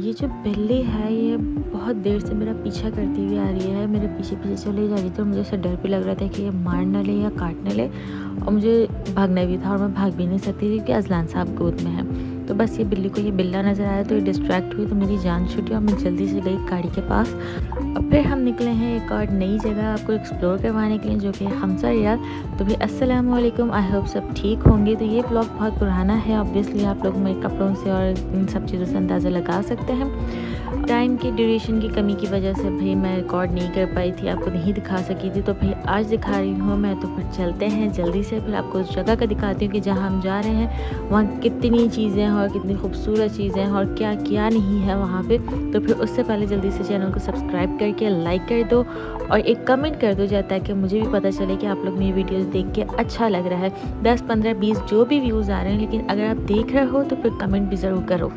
ये जो बिल्ली है ये बहुत देर से मेरा पीछा करती हुई आ रही है, मेरे पीछे पीछे चली जा रही थी और मुझे ऐसा डर भी लग रहा था कि ये मार ना ले या काट ना ले। और मुझे भागना भी था और मैं भाग भी नहीं सकती थी क्योंकि अज़लान साहब गोद में है। तो बस ये बिल्ली को ये बिल्ला नज़र आया तो ये डिस्ट्रैक्ट हुई तो मेरी जान छूटी और मैं जल्दी से गई गाड़ी के पास। और फिर हम निकले हैं एक और नई जगह आपको एक्सप्लोर करवाने के लिए जो कि खमसा रियाद। तो भी अस्सलाम वालेकुम, आई होप सब ठीक होंगे। तो ये ब्लॉग बहुत पुराना है, ऑब्वियसली आप लोग मेरे कपड़ों से और इन सब चीज़ों से अंदाज़ा लगा सकते हैं। टाइम की ड्यूरेशन की कमी की वजह से भाई मैं रिकॉर्ड नहीं कर पाई थी, आपको नहीं दिखा सकी थी। तो भाई आज दिखा रही हूँ मैं। तो फिर चलते हैं जल्दी से, फिर आपको उस जगह का दिखाती हूँ कि जहाँ हम जा रहे हैं वहाँ कितनी चीज़ें हैं और कितनी खूबसूरत चीज़ें हैं और क्या क्या नहीं है वहाँ पे। तो फिर उससे पहले जल्दी से चैनल को सब्सक्राइब करके लाइक कर दो और एक कमेंट कर दो जाता है कि मुझे भी पता चले कि आप लोग मेरी वीडियोस देख के अच्छा लग रहा है। 10, 15, 20 जो भी व्यूज़ आ रहे हैं, लेकिन अगर आप देख रहे हो तो फिर कमेंट भी ज़रूर करो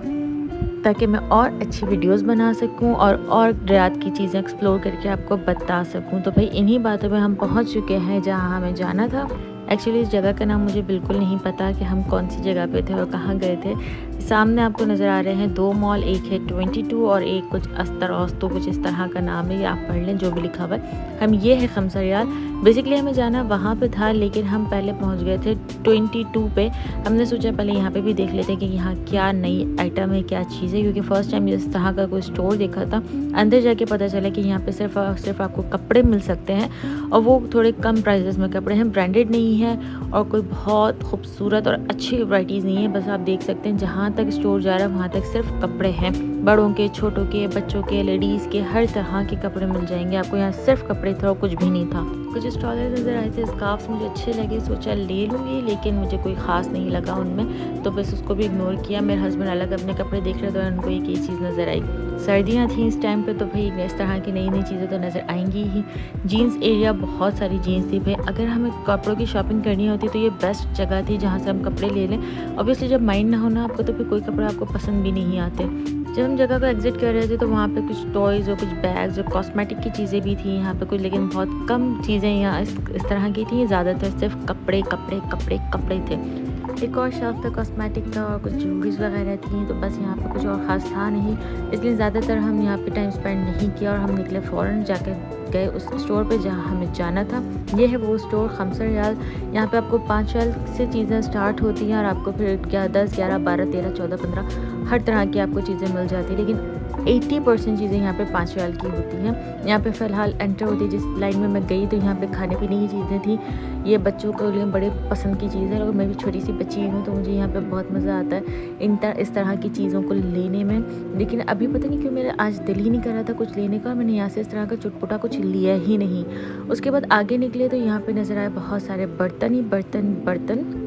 ताकि मैं और अच्छी वीडियोस बना सकूं और रियाद की चीज़ें एक्सप्लोर करके आपको बता सकूं। तो भाई इन्हीं बातों में हम पहुंच चुके हैं जहां हमें जाना था। एक्चुअली इस जगह का नाम मुझे बिल्कुल नहीं पता कि हम कौन सी जगह पे थे और कहाँ गए थे। सामने आपको नज़र आ रहे हैं 2 मॉल, एक है 22 और एक कुछ अस्तर औस्तो कुछ इस तरह का नाम है, ये आप पढ़ लें जो भी लिखा हुआ है। हम ये है खमसा रियाद। बेसिकली हमें जाना वहाँ पे था लेकिन हम पहले पहुँच गए थे 22 पे। हमने सोचा पहले यहाँ पे भी देख लेते हैं कि यहाँ क्या नई आइटम है, क्या चीज़ है, क्योंकि फ़र्स्ट टाइम इस तरह का कोई स्टोर देखा था। अंदर जाके पता चला कि यहाँ पे सिर्फ और सिर्फ आपको कपड़े मिल सकते हैं और वो थोड़े कम प्राइसेस में कपड़े हैं, ब्रांडेड नहीं है और कोई बहुत खूबसूरत और अच्छी वैराइटीज़ नहीं है। बस आप देख सकते हैं जहाँ तक स्टोर जा रहा है वहाँ तक सिर्फ कपड़े हैं, बड़ों के, छोटों के, बच्चों के, लेडीज़ के, हर तरह के कपड़े मिल जाएंगे आपको। यहाँ सिर्फ कपड़े थे और कुछ भी नहीं था। कुछ स्टॉलर नज़र आए थे, स्कार्फ्स मुझे अच्छे लगे, सोचा ले लूँगी, लेकिन मुझे कोई ख़ास नहीं लगा उनमें, तो बस उसको भी इग्नोर किया। मेरे हस्बैंड अलग अपने कपड़े देख रहे थे और उनको एक ही चीज़ नज़र आई। सर्दियाँ थी इस टाइम पे तो भाई इस तरह की नई नई चीज़ें तो नज़र आएंगी ही। जीन्स एरिया, बहुत सारी जीन्स थी भाई। अगर हमें कपड़ों की शॉपिंग करनी होती तो ये बेस्ट जगह थी जहाँ से हम कपड़े ले लें। ऑब्वियसली जब माइंड ना होना आपको तो फिर कोई कपड़े आपको पसंद भी नहीं आते। जब हम जगह को एग्जिट कर रहे थे तो वहाँ पे कुछ टॉयज़ और कुछ बैग्स और कॉस्मेटिक की चीज़ें भी थी यहाँ पे कुछ, लेकिन बहुत कम चीज़ें यहाँ इस तरह की थी। ज़्यादातर सिर्फ कपड़े कपड़े कपड़े कपड़े थे। एक और शेल्फ था कॉस्मेटिक का और कुछ ज्वेलरीज वगैरह थी। तो बस यहाँ पे कुछ और ख़ास था नहीं, इसलिए ज़्यादातर हम यहाँ पे टाइम स्पेंड नहीं किया और हम निकले फ़ौरन जाकर गए उस स्टोर पे जहाँ हमें जाना था। ये है वो स्टोर खमसा रियाद। यहाँ पे आपको 5 रियाल से चीज़ें स्टार्ट होती हैं और आपको फिर 10, 11, 12, 13, 14, 15 हर तरह की आपको चीज़ें मिल जाती हैं, लेकिन 80% चीज़ें यहाँ पे 5 रियाल की होती हैं। यहाँ पे फ़िलहाल एंटर होती है जिस लाइन में मैं गई तो यहाँ पे खाने पीने की चीज़ें थी। ये बच्चों के लिए बड़े पसंद की चीज़ है और मैं भी छोटी सी बच्ची हूँ तो मुझे यहाँ पे बहुत मज़ा आता है इस तरह की चीज़ों को लेने में। लेकिन अभी पता नहीं क्यों मेरा आज दिल ही नहीं कर रहा था कुछ लेने का और मैंने यहाँ से इस तरह का चुटपुटा कुछ लिया ही नहीं। उसके बाद आगे निकले तो यहाँ पे नज़र आए बहुत सारे बर्तन ही बर्तन बर्तन।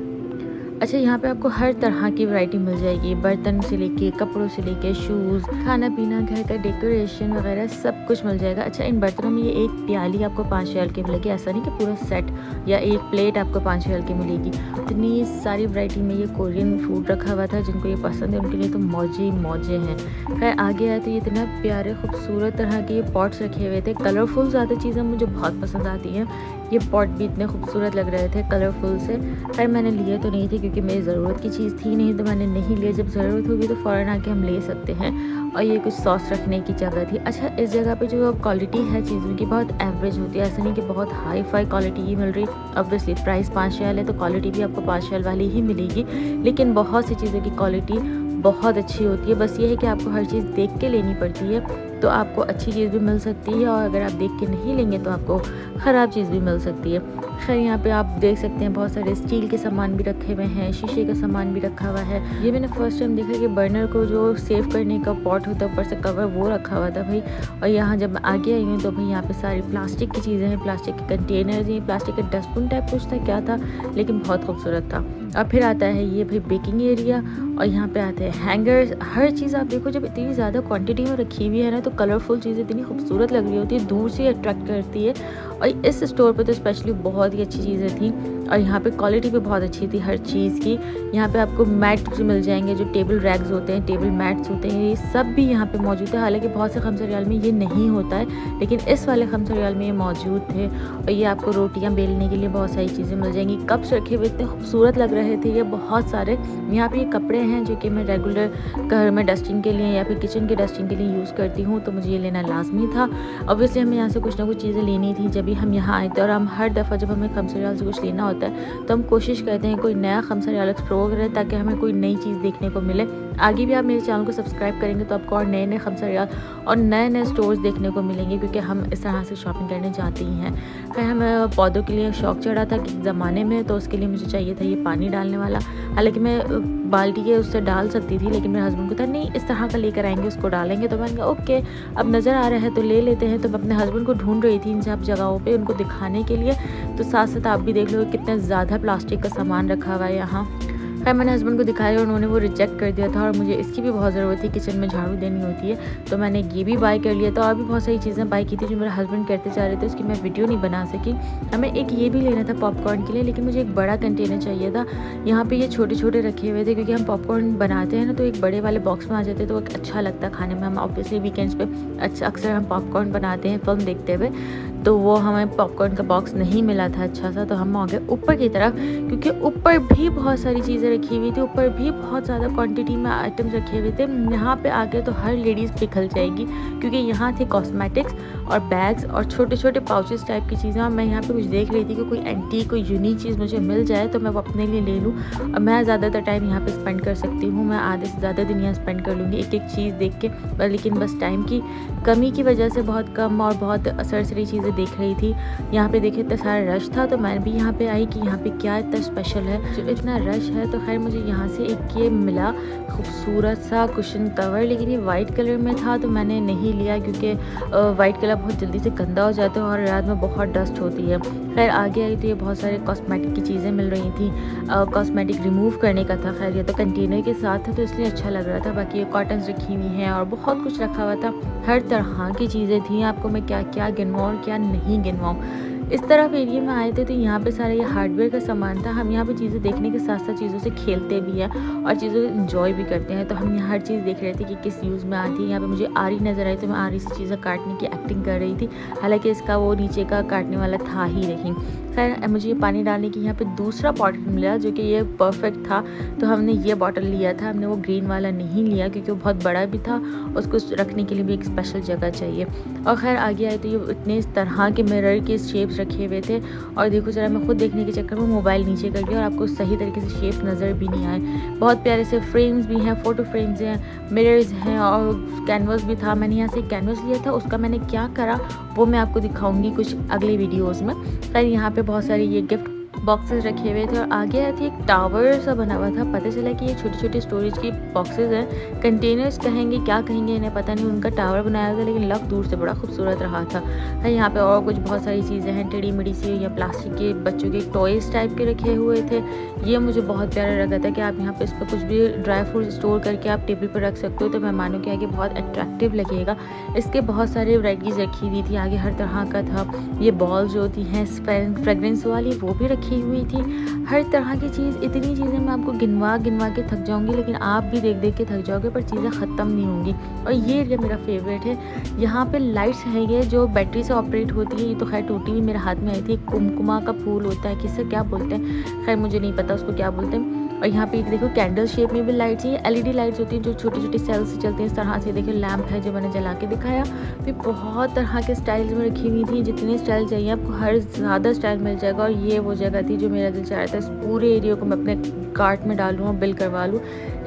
अच्छा, यहाँ पे आपको हर तरह की वैरायटी मिल जाएगी, बर्तन से लेके कपड़ों से लेके शूज़, खाना पीना, घर का डेकोरेशन वगैरह सब कुछ मिल जाएगा। अच्छा, इन बर्तनों में ये एक प्याली आपको 5 रियाल की मिलेगी, ऐसा नहीं कि पूरा सेट या एक प्लेट आपको 5 रियाल की मिलेगी। इतनी सारी वैरायटी में ये कोरियन फूड रखा हुआ था, जिनको ये पसंद है उनके लिए तो मौजे ही मौजे हैं। खैर आगे आए तो ये इतना प्यारे खूबसूरत तरह के ये पॉट्स रखे हुए थे, कलरफुल ज़्यादा चीज़ें मुझे बहुत पसंद आती हैं। ये पॉट भी इतने खूबसूरत लग रहे थे कलरफुल से। खैर मैंने लिए तो नहीं थे क्योंकि मेरी ज़रूरत की चीज़ थी नहीं, तो मैंने नहीं लिया। जब ज़रूरत होगी तो फ़ौरन आके हम ले सकते हैं। और ये कुछ सॉस रखने की जगह थी। अच्छा, इस जगह पे जो क्वालिटी है चीज़ों की बहुत एवरेज होती है, ऐसा नहीं कि बहुत हाई फाई क्वालिटी ही मिल रही। ऑब्वियसली प्राइस 5 रियाल है तो क्वालिटी भी आपको 5 रियाल वाली ही मिलेगी, लेकिन बहुत सी चीज़ों की क्वालिटी बहुत अच्छी होती है। बस ये है कि आपको हर चीज़ देख के लेनी पड़ती है तो आपको अच्छी चीज़ भी मिल सकती है और अगर आप देख के नहीं लेंगे तो आपको ख़राब चीज़ भी मिल सकती है। खैर यहाँ पे आप देख सकते हैं बहुत सारे स्टील के सामान भी रखे हुए हैं, शीशे का सामान भी रखा हुआ है। ये मैंने फर्स्ट टाइम देखा कि बर्नर को जो सेव करने का पॉट होता है ऊपर से कवर वो रखा हुआ था भाई। और यहाँ जब मैं आगे आई हूँ तो भाई यहाँ पे सारी प्लास्टिक की चीज़ें हैं, प्लास्टिक के कंटेनर हैं, प्लास्टिक के डस्टबिन टाइप कुछ था, क्या था, लेकिन बहुत खूबसूरत था। और फिर आता है ये भाई बेकिंग एरिया और यहाँ पे आते हैं हैंगर्स। हर चीज़ आप देखो जब इतनी ज़्यादा क्वांटिटी में रखी हुई है ना तो कलरफुल चीज़ें इतनी खूबसूरत लग रही होती है, दूर से अट्रैक्ट करती है। और इस स्टोर पे तो स्पेशली बहुत ही अच्छी चीज़ें थी और यहाँ पे क्वालिटी भी बहुत अच्छी थी हर चीज़ की। यहाँ पे आपको मैट मिल जाएंगे, जो टेबल रैक्स होते हैं, टेबल मैट्स होते हैं, ये सब भी यहाँ पे मौजूद है। हालांकि बहुत से खमसा रियाल में ये नहीं होता है, लेकिन इस वाले खमसा रियाल में ये मौजूद थे। और ये आपको रोटियाँ बेलने के लिए बहुत सारी चीज़ें मिल जाएंगी। कप्स रखे हुए इतने खूबसूरत लग रहे थे ये बहुत सारे। यहाँ पे ये कपड़े हैं जो कि मैं रेगुलर घर में डस्टिंग के लिए या फिर किचन के डस्टिंग के लिए यूज़ करती हूँ, तो मुझे ये लेना लाजमी था। ऑब्वियसली हमें यहाँ से कुछ ना कुछ चीज़ें लेनी थी जब भी हम यहाँ आए थे। और हम हर दफ़ा जब हमें खमसा रियाल से कुछ लेना होता है तो हम कोशिश करते हैं कोई नया खमसा रियाल एक्सप्लोर करें, ताकि हमें कोई नई चीज़ देखने को मिले। आगे भी आप मेरे चैनल को सब्सक्राइब करेंगे तो आपको और नए नए खमसा रियाल और नए नए स्टोर्स देखने को मिलेंगे, क्योंकि हम इस तरह से शॉपिंग करने जाते ही हैं। फिर हमें पौधों के लिए शौक चढ़ा था कि ज़माने में, तो उसके लिए मुझे चाहिए था ये पानी डालने वाला। हालांकि मैं बाल्टी के उससे डाल सकती थी, लेकिन मेरे हस्बैंड को था नहीं इस तरह का लेकर आएंगे, उसको डालेंगे। तो मैंने कहा ओके, अब नज़र आ रहा है तो ले लेते हैं। तो मैं अपने हस्बैंड को ढूंढ रही थी इन सब जगहों पे उनको दिखाने के लिए। तो साथ साथ आप भी देख लो कितना ज़्यादा प्लास्टिक का सामान रखा हुआ है यहाँ। खैर मैंने हस्बैंड को दिखाया, उन्होंने वो रिजेक्ट कर दिया था। और मुझे इसकी भी बहुत ज़रूरत थी, किचन में झाड़ू देनी होती है, तो मैंने ये भी बाय कर लिया था। और भी बहुत सारी चीज़ें बाय की थी जो मेरे हस्बैंड करते जा रहे थे, उसकी मैं वीडियो नहीं बना सकी। हमें एक ये भी लेना था पॉपकॉर्न के लिए, लेकिन मुझे एक बड़ा कंटेनर चाहिए था। यहाँ पे ये छोटे छोटे रखे हुए थे, क्योंकि हम पॉपकॉर्न बनाते हैं ना तो एक बड़े वाले बॉक्स में आ जाते हैं, तो एक अच्छा लगता है खाने में। हम ऑब्वियसली वीकेंड्स पे अक्सर हम पॉपकॉर्न बनाते हैं फिल्म देखते हुए, तो वो हमें पॉपकॉर्न का बॉक्स नहीं मिला था अच्छा सा। तो हम आ गए ऊपर की तरफ, क्योंकि ऊपर भी बहुत सारी चीज़ें रखी हुई थी, ऊपर भी बहुत ज़्यादा क्वांटिटी में आइटम्स रखे हुए थे। यहाँ पे आके तो हर लेडीज़ पिघल जाएगी, क्योंकि यहाँ थे कॉस्मेटिक्स और बैग्स और छोटे छोटे पाउचेस टाइप की चीज़ें। और मैं यहाँ पे कुछ देख रही थी कि कोई एंटीक कोई यूनिक चीज़ मुझे मिल जाए तो मैं वो अपने लिए ले लूँ। और मैं ज़्यादातर टाइम यहाँ पे स्पेंड कर सकती हूँ, मैं आधे से ज़्यादा दिन यहाँ स्पेंड कर लूँगी एक एक चीज़ देख के। लेकिन बस टाइम की कमी की वजह से बहुत कम और बहुत असरसरी चीज़ें देख रही थी। यहाँ पे देखिए इतना सारा रश था, तो मैं भी यहाँ पे आई कि यहाँ पे क्या इतना स्पेशल है जो इतना रश है। तो खैर मुझे यहाँ से एक ये मिला खूबसूरत सा कुशन कवर, लेकिन ये वाइट कलर में था तो मैंने नहीं लिया, क्योंकि वाइट कलर बहुत जल्दी से गंदा हो जाता है और रात में बहुत डस्ट होती है। खैर आगे आई तो ये बहुत सारे कॉस्मेटिक की चीज़ें मिल रही थी, कॉस्मेटिक रिमूव करने का था। खैर ये तो कंटेनर के साथ था तो इसलिए अच्छा लग रहा था। बाकी ये कॉटन्स रखी हुई हैं और बहुत कुछ रखा हुआ था, हर तरह की चीज़ें थी। आपको मैं क्या क्या गिनवाऊँ और क्या नहीं गिनवाऊँ। इस तरफ एरिया में आए थे तो यहाँ पे सारा ये हार्डवेयर का सामान था। हम यहाँ पे चीज़ें देखने के साथ साथ चीज़ों से खेलते भी हैं और चीज़ों को इंजॉय भी करते हैं। तो हम यहाँ हर चीज़ देख रहे थे कि किस यूज़ में आती है। यहाँ पे मुझे आरी नज़र आई तो मैं आरी से चीज़ें काटने की एक्टिंग कर रही थी, हालांकि इसका वो नीचे का काटने वाला था ही नहीं। खैर मुझे ये पानी डालने की यहाँ पे दूसरा बॉटल मिला जो कि ये परफेक्ट था, तो हमने ये बॉटल लिया था। हमने वो ग्रीन वाला नहीं लिया क्योंकि वो बहुत बड़ा भी था, उसको रखने के लिए भी एक स्पेशल जगह चाहिए। और खैर आगे आए तो ये इतने इस तरह के मिरर के शेप्स रखे हुए थे। और देखो जरा, मैं खुद देखने के चक्कर में मोबाइल नीचे कर दिया और आपको सही तरीके से शेप्स नज़र भी नहीं आए। बहुत प्यारे से फ्रेम्स भी हैं, फ़ोटो फ्रेम्स हैं, मिरर्स हैं और कैनवस भी था। मैंने यहाँ से कैनवस लिया था, उसका मैंने क्या करा वो मैं आपको दिखाऊंगी कुछ अगले वीडियोज़ में। खैर यहाँ पे बहुत सारे ये गिफ्ट बॉक्सेस रखे हुए थे और आगे आए थे एक टावर सा बना हुआ था। पता चला कि ये छोटे छोटे स्टोरेज की बॉक्सेस हैं, कंटेनर्स कहेंगे क्या कहेंगे इन्हें पता नहीं। उनका टावर बनाया था लेकिन लग दूर से बड़ा खूबसूरत रहा था। यहाँ पे और कुछ बहुत सारी चीज़ें हैं, टेढ़ी मेढ़ी सी या प्लास्टिक के बच्चों के टॉयज़ टाइप के रखे हुए थे। ये मुझे बहुत प्यारा लगा था कि आप यहाँ पे इस पर कुछ भी ड्राई फ्रूट स्टोर करके आप टेबल पर रख सकते हो, तो मेहमानों के आगे बहुत अट्रैक्टिव लगेगा। इसके बहुत सारे वैराइटीज़ रखी हुई थी, आगे हर तरह का था। ये बॉल्स जो होती हैं फ्रेगरेंस वाली वो भी रखी हुई थी, हर तरह की चीज़। इतनी चीज़ें मैं आपको गिनवा गिनवा के थक जाऊंगी, लेकिन आप भी देख देख के थक जाओगे, पर चीज़ें ख़त्म नहीं होंगी। और ये एरिया मेरा फेवरेट है। यहाँ पे लाइट्स है ये जो बैटरी से ऑपरेट होती है। ये तो खैर टूटी हुई मेरे हाथ में आई थी। कुमकुमा का फूल होता है, किससे क्या बोलते हैं, खैर मुझे नहीं पता उसको क्या बोलते हैं। और यहाँ पे देखो कैंडल शेप में भी लाइट्स हैं, एलईडी लाइट्स होती हैं जो छोटी छोटी सेल्स से चलती हैं इस तरह से। देखिए लैंप है जो मैंने जला के दिखाया। फिर बहुत तरह के स्टाइल्स में रखी हुई थी, जितने स्टाइल चाहिए आपको हर ज़्यादा स्टाइल मिल जाएगा। और ये वो जगह थी जो मेरा दिल चाह रहा था इस पूरे एरिया को मैं अपने कार्ट में डालूँ और बिल करवा लूँ।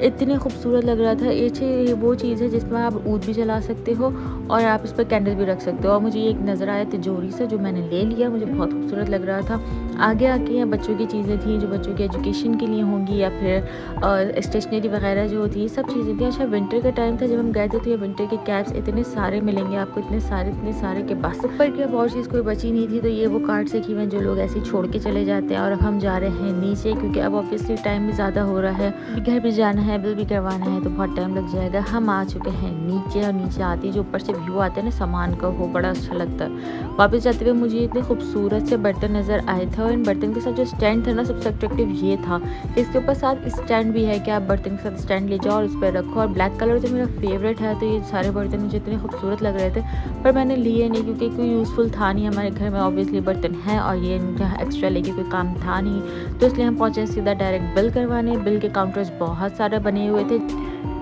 इतने खूबसूरत लग रहा था। ये वो चीज़ है जिसमें आप ऊद भी जला सकते हो और आप इस पर कैंडल भी रख सकते हो। और मुझे एक नज़र आया तिजोरी से जो मैंने ले लिया, मुझे बहुत खूबसूरत लग रहा था। आगे आके बच्चों की चीज़ें थी जो बच्चों के एजुकेशन के लिए होंगी या फिर स्टेशनरी वगैरह जो होती है, सब चीज़ें थी। अच्छा विंटर का टाइम था जब हम गए थे, तो ये विंटर के कैप्स इतने सारे मिलेंगे आपको, इतने सारे के बस ऊपर की अब और चीज़ कोई बची नहीं थी। तो ये वो कार्ड से की जो लोग ऐसे छोड़ के चले जाते हैं। और अब हम जा रहे हैं नीचे, क्योंकि अब ऑब्वियसली टाइम भी ज़्यादा हो रहा है, घर भी जाना है, बिल भी करवाना है, तो बहुत टाइम लग जाएगा। हम आ चुके हैं नीचे और नीचे आते जो ऊपर से व्यू आते हैं ना सामान का, वो बड़ा अच्छा लगता है। वापस जाते हुए मुझे इतने खूबसूरत से बर्तन नज़र आए थे और इन बर्तन के साथ जो स्टैंड था ना, सबसे अट्रैक्टिव ये था। इसके ऊपर साथ स्टैंड भी है कि आप बर्तन के साथ स्टैंड ले जाओ और उस पर रखो। और ब्लैक कलर जो मेरा फेवरेट है, तो ये सारे बर्तन मुझे इतने खूबसूरत लग रहे थे, पर मैंने लिए नहीं क्योंकि कोई यूज़फुल था नहीं। हमारे घर में ऑब्वियसली बर्तन हैं और ये इनका एक्स्ट्रा लेके कोई काम था नहीं, तो इसलिए हम पहुँचे सीधा डायरेक्ट बिल करवाने। बिल के काउंटर्स बहुत सारे बने हुए थे।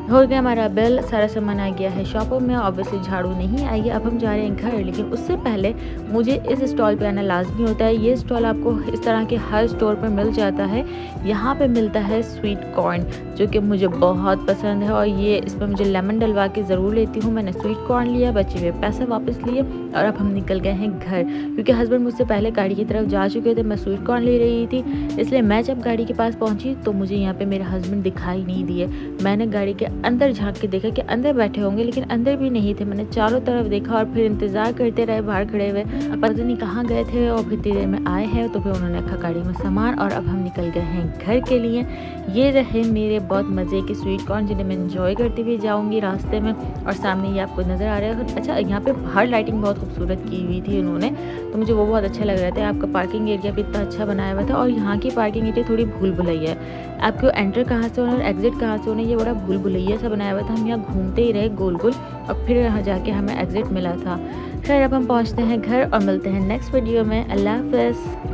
हो गया हमारा बिल, सारा सामान आ गया है शॉपों में। ऑब्वियसली झाड़ू नहीं आई है, अब हम जा रहे हैं घर। लेकिन उससे पहले मुझे इस स्टॉल पे आना लाज़मी होता है। ये स्टॉल आपको इस तरह के हर स्टोर पर मिल जाता है। यहाँ पे मिलता है स्वीट कॉर्न, जो कि मुझे बहुत पसंद है, और ये इसमें मुझे लेमन डलवा के ज़रूर लेती हूँ। मैंने स्वीट कॉर्न लिया, बचे हुए पैसे वापस लिए और अब हम निकल गए हैं घर, क्योंकि हस्बैंड मुझसे पहले गाड़ी की तरफ जा चुके थे। मैं स्वीट कॉर्न ले रही थी, इसलिए मैं जब गाड़ी के पास पहुँची तो मुझे यहाँ पर मेरे हस्बैंड दिखाई नहीं दिए। मैंने गाड़ी के अंदर झांक के देखा कि अंदर बैठे होंगे, लेकिन अंदर भी नहीं थे। मैंने चारों तरफ देखा और फिर इंतज़ार करते रहे बाहर खड़े हुए, पता नहीं कहाँ गए थे। और फिर देर में आए हैं तो फिर उन्होंने रखा गाड़ी में सामान और अब हम निकल गए हैं घर के लिए। ये रहे मेरे बहुत मज़े के स्वीट कॉर्न, जिन्हें मैं इंजॉय करती हुई जाऊँगी रास्ते में। और सामने ये आपको नज़र आ रहा है। अच्छा, यहाँ पे बाहर लाइटिंग बहुत खूबसूरत की हुई थी उन्होंने, तो मुझे वो बहुत अच्छा लग रहा था। आपका पार्किंग एरिया भी इतना अच्छा बनाया हुआ था, और यहाँ की पार्किंग एरिया थोड़ी भूल भुलैया है। आपको एंटर कहाँ से होना और एग्जिट कहाँ से होना, ये बड़ा भूल भुलैया सा बनाया हुआ था। हम यहाँ घूमते ही रहे गोल गोल, और फिर यहाँ जाके हमें एग्जिट मिला था। खैर, अब हम पहुँचते हैं घर और मिलते हैं नेक्स्ट वीडियो में। अल्लाह हाफ़िज़।